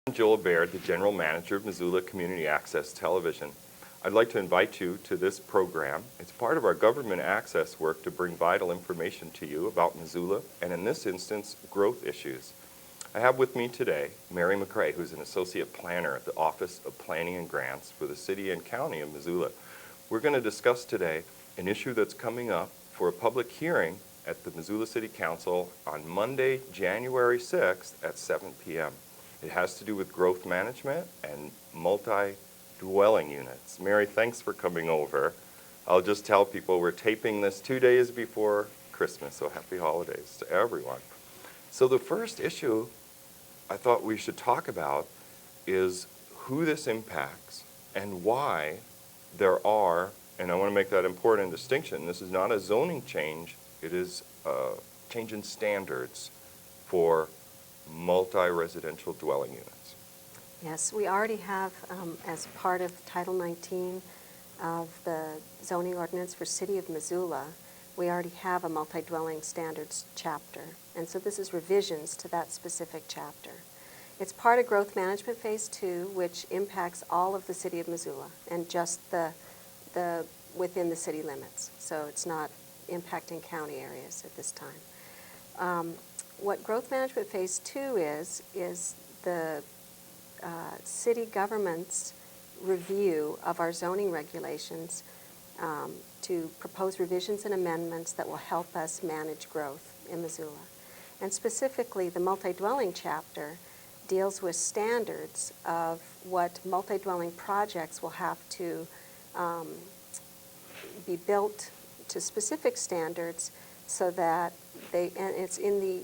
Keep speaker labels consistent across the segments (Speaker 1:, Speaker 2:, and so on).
Speaker 1: I'm Joel Baird, the General Manager of Missoula Community Access Television. I'd like to invite you to this program. It's part of our government access work to bring vital information to you about Missoula, and in this instance, growth issues. I have with me today Mary McCrae, who's an Associate Planner at the Office of Planning and Grants for the City and County of Missoula. We're going to discuss today an issue that's coming up for a public hearing at the Missoula City Council on Monday, January 6th at 7 p.m. It has to do with growth management and multi-dwelling units. Mary, thanks for coming over. I'll just tell people we're taping this 2 days before Christmas, so happy holidays to everyone. So the first issue I thought we should talk about is who this impacts and why there are, and I want to make that important distinction, this is not a zoning change, it is a change in standards for multi-residential dwelling units.
Speaker 2: Yes, we already have, as part of Title 19 of the zoning ordinance for City of Missoula, we already have a multi-dwelling standards chapter. And so this is revisions to that specific chapter. It's part of Growth Management Phase 2, which impacts all of the City of Missoula and just the within the city limits. So it's not impacting county areas at this time. What Growth Management Phase 2 is the city government's review of our zoning regulations to propose revisions and amendments that will help us manage growth in Missoula. And specifically, the multi-dwelling chapter deals with standards of what multi-dwelling projects will have to be built to specific standards so that and it's in the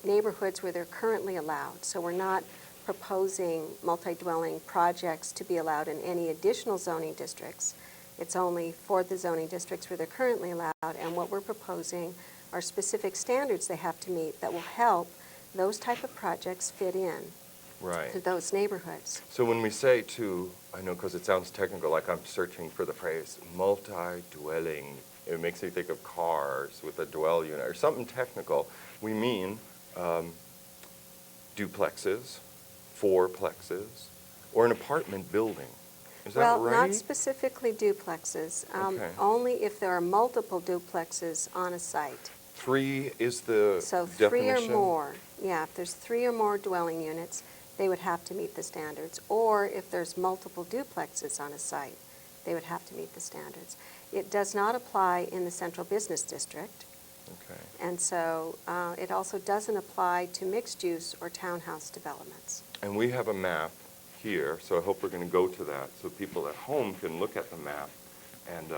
Speaker 2: neighborhoods where they're currently allowed. So we're not proposing multi-dwelling projects to be allowed in any additional zoning districts. It's only for the zoning districts where they're currently allowed, and what we're proposing are specific standards they have to meet that will help those type of projects fit in to those neighborhoods.
Speaker 1: So when we say I know because it sounds technical, like I'm searching for the phrase multi-dwelling, it makes me think of cars with a dwell unit or something technical. We mean duplexes, fourplexes, or an apartment building. Is that right?
Speaker 2: Well, not specifically duplexes, only if there are multiple duplexes on a site.
Speaker 1: 3 is the
Speaker 2: So
Speaker 1: definition?
Speaker 2: 3 or more, yeah, if there's 3 or more dwelling units, they would have to meet the standards. Or if there's multiple duplexes on a site, they would have to meet the standards. It does not apply in the central business district.
Speaker 1: Okay.
Speaker 2: And so it also doesn't apply to mixed use or townhouse developments.
Speaker 1: And we have a map here, so I hope we're going to go to that so people at home can look at the map and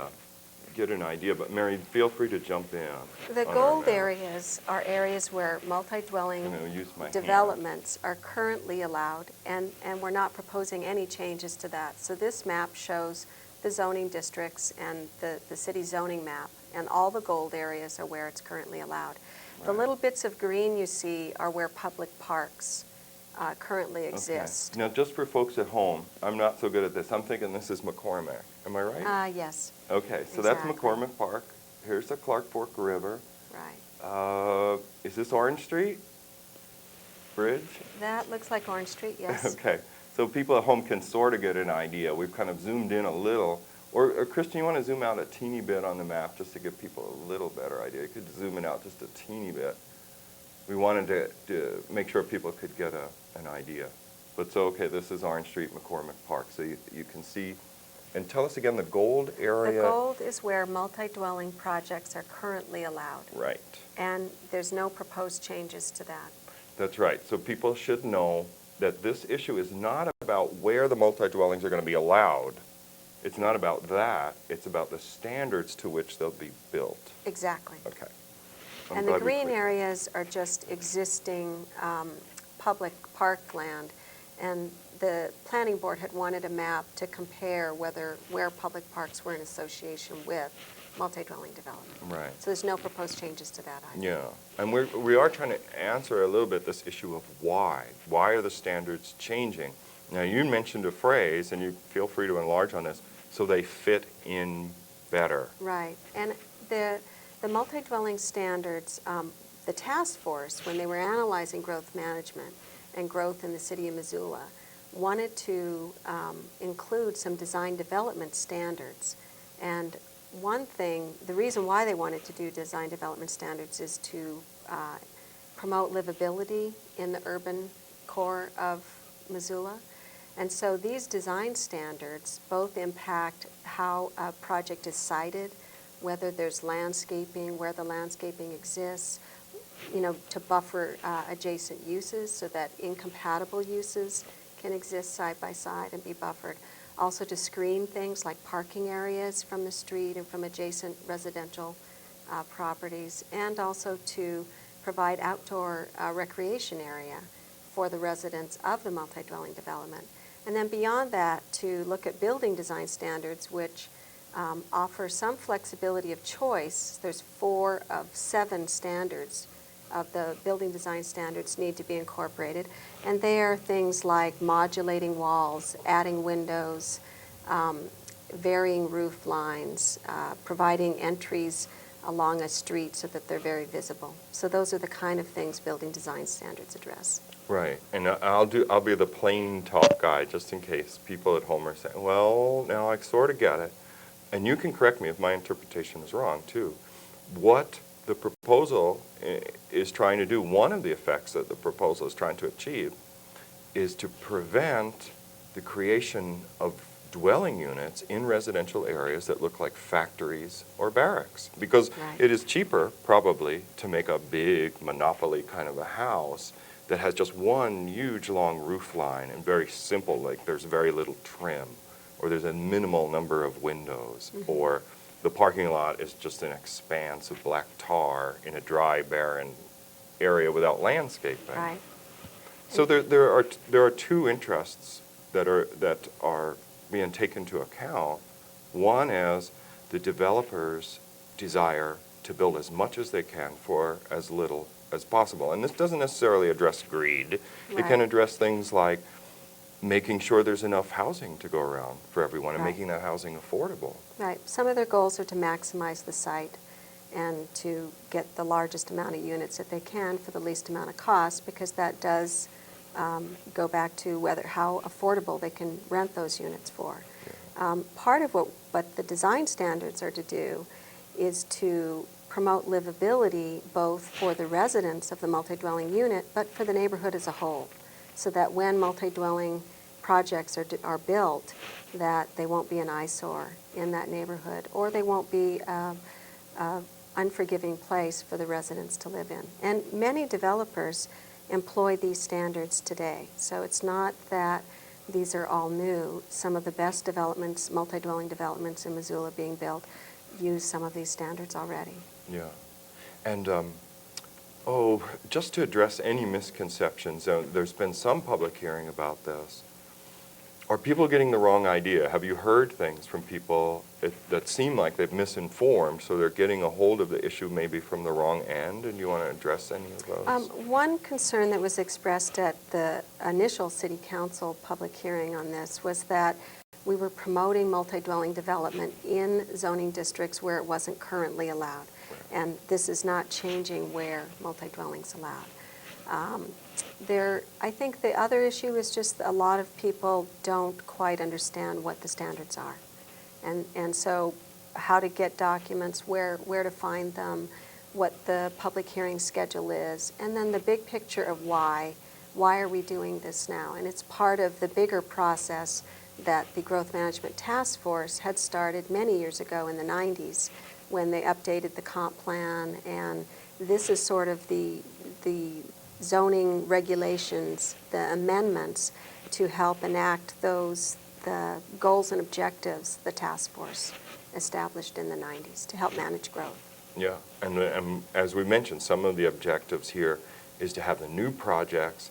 Speaker 1: get an idea. But Mary, feel free to jump in.
Speaker 2: The gold areas are areas where multi-dwelling developments are currently allowed, and we're not proposing any changes to that. So this map shows the zoning districts and the city zoning map, and all the gold areas are where it's currently allowed. The little bits of green you see are where public parks currently exist.
Speaker 1: Okay. Now, just for folks at home, I'm not so good at this. I'm thinking this is McCormick. Am I right?
Speaker 2: Yes.
Speaker 1: Okay, so that's McCormick Park. Here's the Clark Fork River.
Speaker 2: Right.
Speaker 1: Is this Orange Street Bridge?
Speaker 2: That looks like Orange Street, yes.
Speaker 1: Okay, so people at home can sort of get an idea. We've kind of zoomed in a little. Or Kristen, you want to zoom out a teeny bit on the map just to give people a little better idea? You could zoom it out just a teeny bit. We wanted to make sure people could get an idea. But so, okay, this is Orange Street, McCormick Park. So you can see, and tell us again the gold area.
Speaker 2: The gold is where multi-dwelling projects are currently allowed.
Speaker 1: Right.
Speaker 2: And there's no proposed changes to that.
Speaker 1: That's right. So people should know that this issue is not about where the multi-dwellings are going to be allowed. It's not about that. It's about the standards to which they'll be built.
Speaker 2: Exactly.
Speaker 1: Okay.
Speaker 2: And the green areas are just existing public parkland, and the planning board had wanted a map to compare where public parks were in association with multi-dwelling development.
Speaker 1: Right.
Speaker 2: So there's no proposed changes to that either.
Speaker 1: Yeah, and we are trying to answer a little bit this issue of why. Why are the standards changing? Now, you mentioned a phrase, and you feel free to enlarge on this, so they fit in better.
Speaker 2: Right, and the multi-dwelling standards, the task force, when they were analyzing growth management, and growth in the city of Missoula wanted to include some design development standards. And one thing, the reason why they wanted to do design development standards is to promote livability in the urban core of Missoula. And so these design standards both impact how a project is sited, whether there's landscaping, where the landscaping exists, to buffer adjacent uses so that incompatible uses can exist side by side and be buffered. Also to screen things like parking areas from the street and from adjacent residential properties, and also to provide outdoor recreation area for the residents of the multi-dwelling development. And then beyond that, to look at building design standards, which offer some flexibility of choice. There's 4 of 7 standards of the building design standards need to be incorporated. And they are things like modulating walls, adding windows, varying roof lines, providing entries along a street so that they're very visible. So those are the kind of things building design standards address.
Speaker 1: Right, and I'll be the plain talk guy, just in case people at home are saying, well, now I sort of get it. And you can correct me if my interpretation is wrong, too. What the proposal is trying to do, one of the effects that the proposal is trying to achieve, is to prevent the creation of dwelling units in residential areas that look like factories or barracks. Because
Speaker 2: Right.
Speaker 1: it is cheaper, probably, to make a big monopoly kind of a house that has just one huge long roof line and very simple, like there's very little trim, or there's a minimal number of windows, or the parking lot is just an expanse of black tar in a dry, barren area without landscaping.
Speaker 2: Right.
Speaker 1: So there are 2 interests that are being taken into account. One is the developer's desire to build as much as they can for as little as possible. And this doesn't necessarily address greed. It can
Speaker 2: Right.
Speaker 1: address things like making sure there's enough housing to go around for everyone and
Speaker 2: Right.
Speaker 1: making that housing affordable.
Speaker 2: Right. Some of their goals are to maximize the site and to get the largest amount of units that they can for the least amount of cost, because that does go back to how affordable they can rent those units for. Part of what the design standards are to do is to promote livability both for the residents of the multi-dwelling unit, but for the neighborhood as a whole, so that when multi-dwelling projects are built, that they won't be an eyesore in that neighborhood, or they won't be an unforgiving place for the residents to live in. And many developers employ these standards today. So it's not that these are all new. Some of the best developments, multi-dwelling developments in Missoula being built, use some of these standards already.
Speaker 1: Yeah. And, just to address any misconceptions, there's been some public hearing about this. Are people getting the wrong idea? Have you heard things from people that seem like they've misinformed, so they're getting a hold of the issue maybe from the wrong end, and you want to address any of those?
Speaker 2: One concern that was expressed at the initial City Council public hearing on this was that we were promoting multi-dwelling development in zoning districts where it wasn't currently allowed. And this is not changing where multi-dwelling's allowed. I think the other issue is just a lot of people don't quite understand what the standards are. And so how to get documents, where to find them, what the public hearing schedule is, and then the big picture of why are we doing this now? And it's part of the bigger process that the Growth Management Task Force had started many years ago in the 90s when they updated the comp plan, and this is sort of the zoning regulations, the amendments to help enact the goals and objectives the task force established in the 90s to help manage growth.
Speaker 1: Yeah, and as we mentioned, some of the objectives here is to have the new projects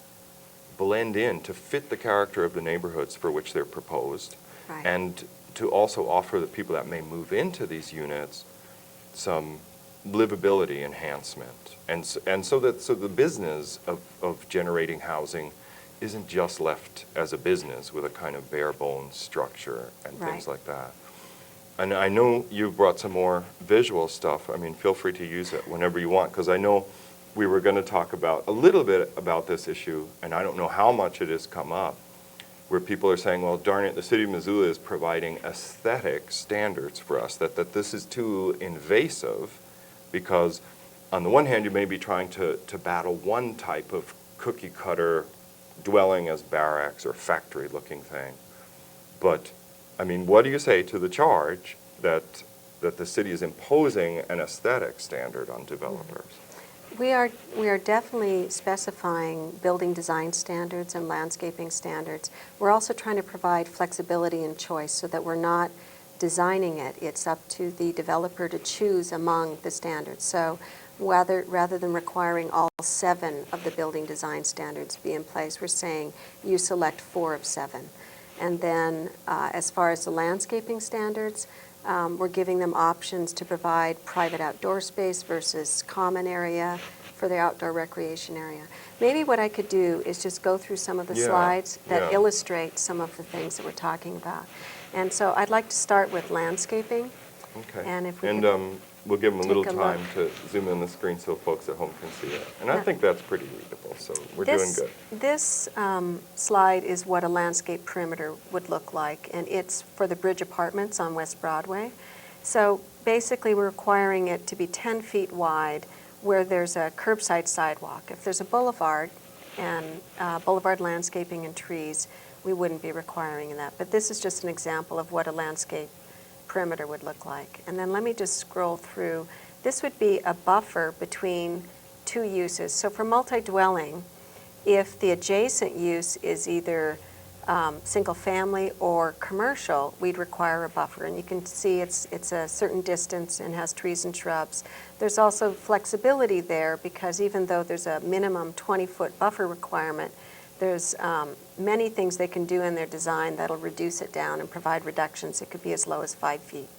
Speaker 1: blend in to fit the character of the neighborhoods for which they're proposed,
Speaker 2: Right.
Speaker 1: and to also offer the people that may move into these units some livability enhancement, and so the business of generating housing isn't just left as a business with a kind of bare bones structure and things
Speaker 2: Right.
Speaker 1: like that. And I know you brought some more visual stuff. I mean, feel free to use it whenever you want, because I know we were going to talk about a little bit about this issue, and I don't know how much it has come up, where people are saying, well, darn it, the city of Missoula is providing aesthetic standards for us, that this is too invasive, because on the one hand, you may be trying to battle one type of cookie cutter dwelling as barracks or factory looking thing. But, I mean, what do you say to the charge that the city is imposing an aesthetic standard on developers?
Speaker 2: We are definitely specifying building design standards and landscaping standards. We're also trying to provide flexibility and choice so that we're not designing it. It's up to the developer to choose among the standards. So rather than requiring all 7 of the building design standards be in place, we're saying you select 4 of 7. And then as far as the landscaping standards, we're giving them options to provide private outdoor space versus common area for their outdoor recreation area. Maybe what I could do is just go through some of the slides that illustrate some of the things that we're talking about. And so I'd like to start with landscaping.
Speaker 1: Okay.
Speaker 2: And if we
Speaker 1: we'll give them a little
Speaker 2: take a
Speaker 1: time
Speaker 2: look.
Speaker 1: to zoom in the screen so folks at home can see it. And I think that's pretty readable, so we're doing good.
Speaker 2: This slide is what a landscape perimeter would look like, and it's for the Bridge Apartments on West Broadway. So basically, we're requiring it to be 10 feet wide where there's a curbside sidewalk. If there's a boulevard and boulevard landscaping and trees, we wouldn't be requiring that. But this is just an example of what a landscape perimeter would look like. And then let me just scroll through. This would be a buffer between 2 uses. So for multi-dwelling, if the adjacent use is either single family or commercial, we'd require a buffer. And you can see it's a certain distance and has trees and shrubs. There's also flexibility there because even though there's a minimum 20-foot buffer requirement, there's many things they can do in their design that'll reduce it down and provide reductions. It could be as low as 5 feet.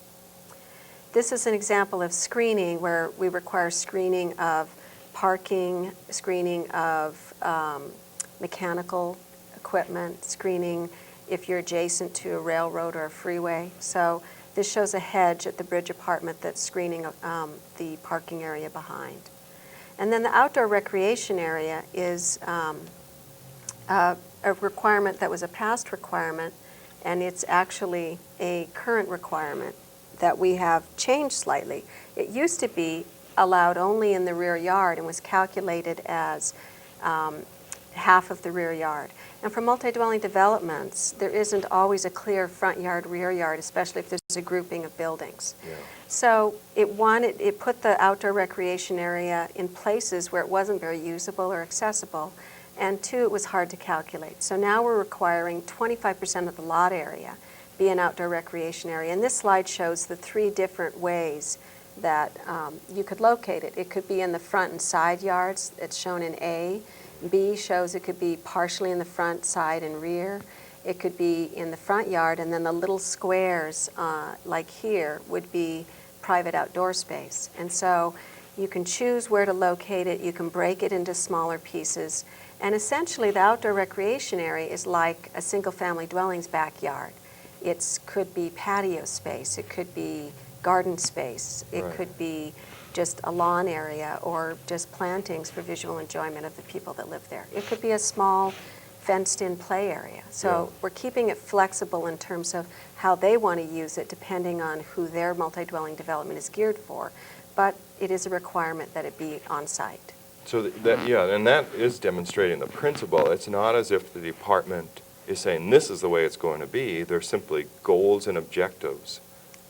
Speaker 2: This is an example of screening where we require screening of parking, screening of mechanical equipment, screening if you're adjacent to a railroad or a freeway. So this shows a hedge at the Bridge Apartment that's screening the parking area behind. And then the outdoor recreation area is a requirement that was a past requirement, and it's actually a current requirement that we have changed slightly. It used to be allowed only in the rear yard and was calculated as half of the rear yard. And for multi-dwelling developments, there isn't always a clear front yard, rear yard, especially if there's a grouping of buildings. Yeah. So it put the outdoor recreation area in places where it wasn't very usable or accessible, and 2, it was hard to calculate. So now we're requiring 25% of the lot area be an outdoor recreation area. And this slide shows the 3 different ways that you could locate it. It could be in the front and side yards. It's shown in A. B shows it could be partially in the front, side, and rear. It could be in the front yard, and then the little squares, like here, would be private outdoor space. And so you can choose where to locate it. You can break it into smaller pieces. And essentially, the outdoor recreation area is like a single-family dwelling's backyard. It could be patio space. It could be garden space. It could be just a lawn area or just plantings for visual enjoyment of the people that live there. It could be a small fenced-in play area. So we're keeping it flexible in terms of how they want to use it depending on who their multi-dwelling development is geared for. But it is a requirement that it be on-site.
Speaker 1: So and that is demonstrating the principle. It's not as if the department is saying this is the way it's going to be. They're simply goals and objectives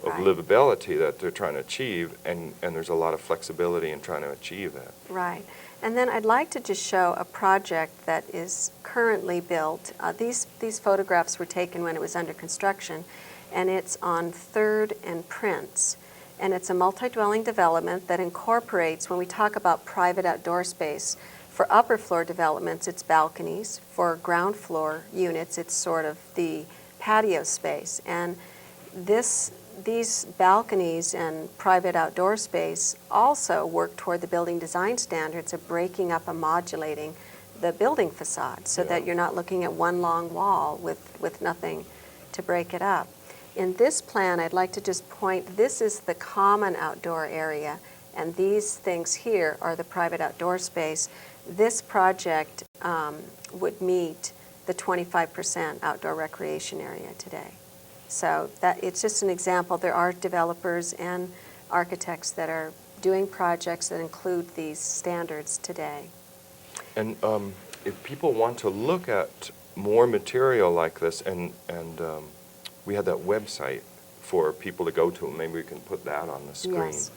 Speaker 1: of livability that they're trying to achieve, and there's a lot of flexibility in trying to achieve that.
Speaker 2: Right. And then I'd like to just show a project that is currently built. These photographs were taken when it was under construction, and it's on 3rd and Prince. And it's a multi-dwelling development that incorporates, when we talk about private outdoor space, for upper floor developments, it's balconies. For ground floor units, it's sort of the patio space. And these balconies and private outdoor space also work toward the building design standards of breaking up and modulating the building facade so that you're not looking at one long wall with nothing to break it up. In this plan, I'd like to just point, this is the common outdoor area, And these things here are the private outdoor space. This project would meet the 25% outdoor recreation area today. So that it's just an example. There are developers and architects that are doing projects that include these standards today.
Speaker 1: And if people want to look at more material like this, and we had that website for people to go to, maybe we can put that on the screen.
Speaker 2: Yes.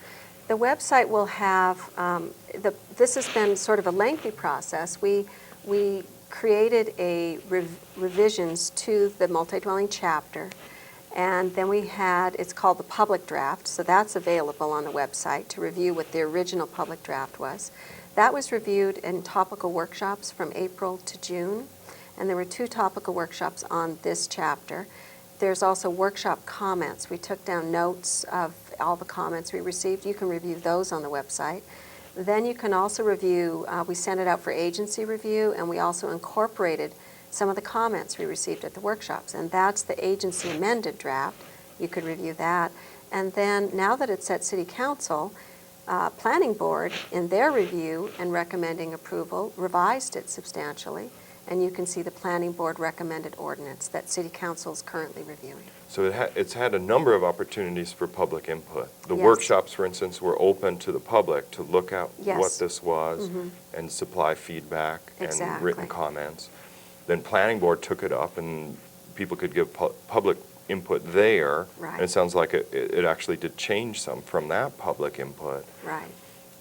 Speaker 2: The website will have, this has been sort of a lengthy process. We created a revisions to the multi-dwelling chapter, and then we had, it's called the public draft, so that's available on the website to review what the original public draft was. That was reviewed in topical workshops from April to June, and there were 2 topical workshops on this chapter. There's also workshop comments. We took down notes of all the comments we received. You can review those on the website. Then you can also review, we sent it out for agency review, and we also incorporated some of the comments we received at the workshops, and that's the agency amended draft. You could review that. And then now that it's at City Council, Planning Board, in their review and recommending approval, revised it substantially, and you can see the Planning Board recommended ordinance that City Council is currently reviewing.
Speaker 1: So it's had a number of opportunities for public input. The
Speaker 2: Yes.
Speaker 1: workshops, for instance, were open to the public to look at
Speaker 2: Yes.
Speaker 1: what this was and supply feedback and
Speaker 2: Exactly.
Speaker 1: written comments. Then Planning Board took it up and people could give public input there.
Speaker 2: Right.
Speaker 1: And it sounds like it actually did change some from that public input.
Speaker 2: Right.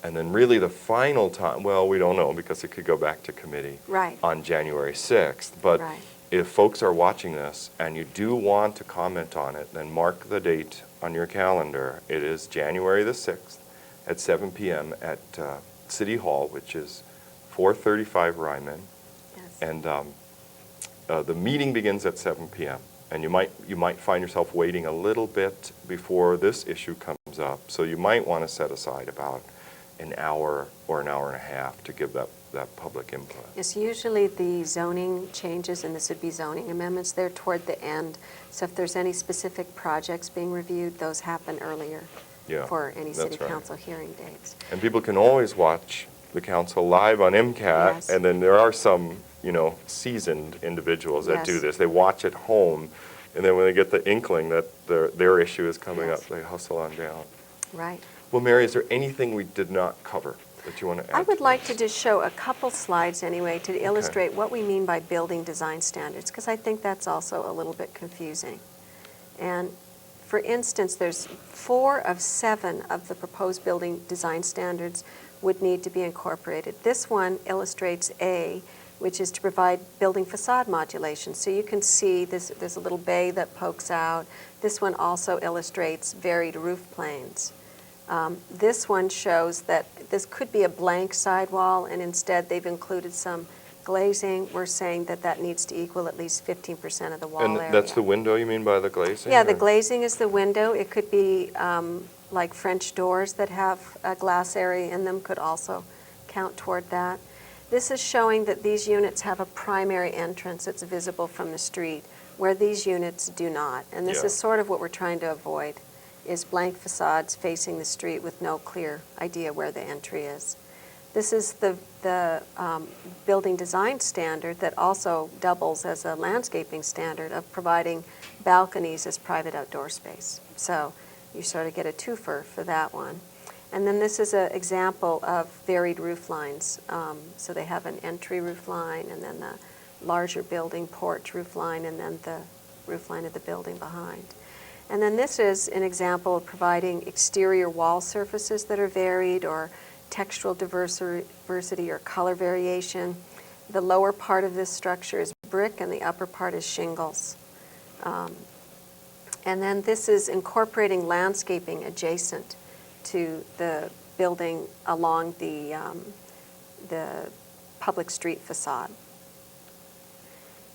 Speaker 1: And then really the final time, well, we don't know because it could go back to committee
Speaker 2: Right.
Speaker 1: on January 6th. But
Speaker 2: Right.
Speaker 1: if folks are watching this and you do want to comment on it, then mark the date on your calendar. It is January the 6th at 7 p.m. at City Hall, which is 435 Ryman.
Speaker 2: Yes.
Speaker 1: And the meeting begins at 7 p.m. And you might find yourself waiting a little bit before this issue comes up. So you might want to set aside about an hour or an hour and a half to give that public input.
Speaker 2: Yes, usually the zoning changes, and this would be zoning amendments, they're toward the end. So if there's any specific projects being reviewed, those happen earlier for any
Speaker 1: that's
Speaker 2: City
Speaker 1: right.
Speaker 2: Council hearing dates.
Speaker 1: And people can always watch the council live on MCAT,
Speaker 2: Yes.
Speaker 1: and then there are some, seasoned individuals that do
Speaker 2: Yes.
Speaker 1: this. They watch at home, and then when they get the inkling that their issue is coming
Speaker 2: Yes.
Speaker 1: up, they hustle on down.
Speaker 2: Right.
Speaker 1: Well, Mary, is there anything we did not cover that you want to add?
Speaker 2: I would like
Speaker 1: us?
Speaker 2: to just show a couple slides anyway to illustrate what we mean by building design standards, because I think that's also a little bit confusing. And for instance, there's 4 of 7 of the proposed building design standards would need to be incorporated. This one illustrates A, which is to provide building facade modulation. So you can see there's a little bay that pokes out. This one also illustrates varied roof planes. This one shows that this could be a blank sidewall, and instead they've included some glazing. We're saying that needs to equal at least 15% of the wall area.
Speaker 1: And that's the window you mean by the glazing?
Speaker 2: Yeah, the
Speaker 1: or-
Speaker 2: glazing is the window. It could be like French doors that have a glass area in them could also count toward that. This is showing that these units have a primary entrance that's visible from the street, where these units do not. And this
Speaker 1: Yeah.
Speaker 2: is sort of what we're trying to avoid, is blank facades facing the street with no clear idea where the entry is. This is the building design standard that also doubles as a landscaping standard of providing balconies as private outdoor space. So you sort of get a twofer for that one. And then this is an example of varied roof lines. So they have an entry roof line, and then the larger building porch roof line, and then the roof line of the building behind. And then this is an example of providing exterior wall surfaces that are varied, or textural diversity or color variation. The lower part of this structure is brick, and the upper part is shingles. And then this is incorporating landscaping adjacent to the building along the public street facade.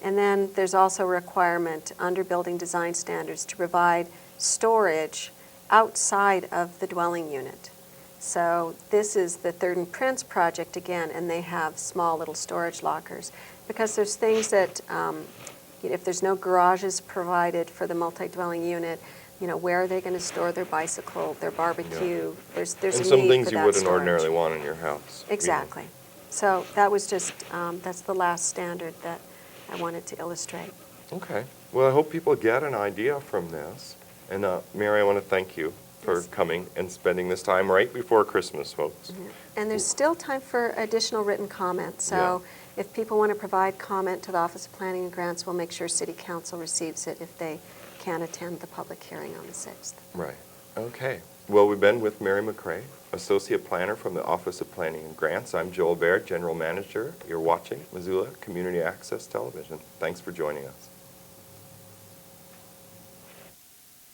Speaker 2: And then there's also a requirement under building design standards to provide storage outside of the dwelling unit. So this is the Third and Prince project again, and they have small little storage lockers, because there's things that, if there's no garages provided for the multi-dwelling unit, where are they going to store their bicycle, their barbecue? There's
Speaker 1: And
Speaker 2: a need
Speaker 1: some things
Speaker 2: for
Speaker 1: you
Speaker 2: that
Speaker 1: wouldn't
Speaker 2: storage.
Speaker 1: ordinarily want in your house.
Speaker 2: Exactly. So that was just, that's the last standard that I wanted to illustrate.
Speaker 1: Okay. Well, I hope people get an idea from this. And Mary, I want to thank you for
Speaker 2: Yes.
Speaker 1: coming and spending this time right before Christmas, folks.
Speaker 2: Yeah. And there's still time for additional written comments. So if people want to provide comment to the Office of Planning and Grants, we'll make sure City Council receives it if they can't attend the public hearing on the 6th.
Speaker 1: Right. Okay. Well, we've been with Mary McCrae, Associate Planner from the Office of Planning and Grants. I'm Joel Baird, General Manager. You're watching Missoula Community Access Television. Thanks for joining us.